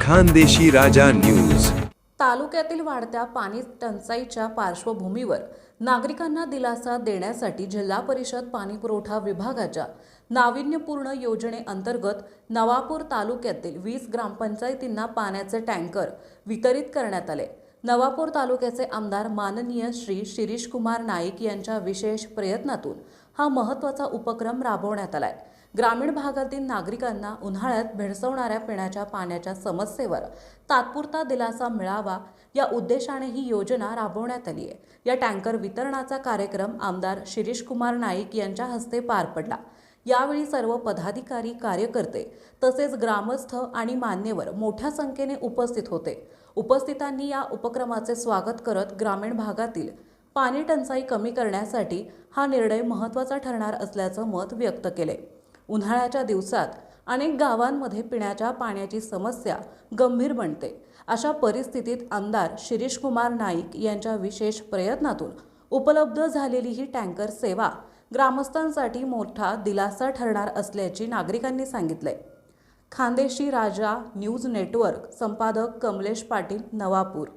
खानदेशी राजा news. तालुक्यातील वाढत्या पाणी टंचाईच्या पार्श्वभूमीवर नागरिकांना दिलासा देण्यासाठी जिल्हा परिषद पाणीपुरवठा विभागाच्या नाविन्यपूर्ण योजनेअंतर्गत नवापूर तालुक्यातील 20 ग्रामपंचायतींना पाण्याचे टँकर वितरित करण्यात आले। नवापूर तालुक्याचे आमदार माननीय श्री शिरीष कुमार नाईक यांच्या विशेष प्रयत्नातून हा महत्त्वाचा उपक्रम राबवण्यात आलाय। ग्रामीण भागातील नागरिकांना उन्हाळ्यात भेडसावणाऱ्या पिण्याच्या पाण्याच्या समस्येवर तात्पुरता दिलासा मिळावा या उद्देशाने ही योजना राबवण्यात आली आहे। या टँकर वितरणाचा कार्यक्रम आमदार शिरीष कुमार नाईक यांच्या हस्ते पार पडला। यावेळी सर्व पदाधिकारी, कार्यकर्ते तसेच ग्रामस्थ आणि मान्यवर मोठ्या संख्येने उपस्थित होते। उपस्थितांनी या उपक्रमाचे स्वागत करत ग्रामीण भागातील पाणी टंचाई कमी करण्यासाठी हा निर्णय महत्त्वाचा ठरणार असल्याचं मत व्यक्त केले। उन्हाळ्याच्या दिवसात अनेक गावांमध्ये पिण्याच्या पाण्याची समस्या गंभीर बनते। अशा परिस्थितीत आमदार शिरीष कुमार नाईक यांच्या विशेष प्रयत्नातून उपलब्ध झालेली ही टँकर सेवा ग्रामस्थांसाठी मोठा दिलासा ठरणार असल्याची नागरिकांनी सांगितले। खानदेशी राजा न्यूज नेटवर्क संपादक कमलेश पाटील, नवापूर।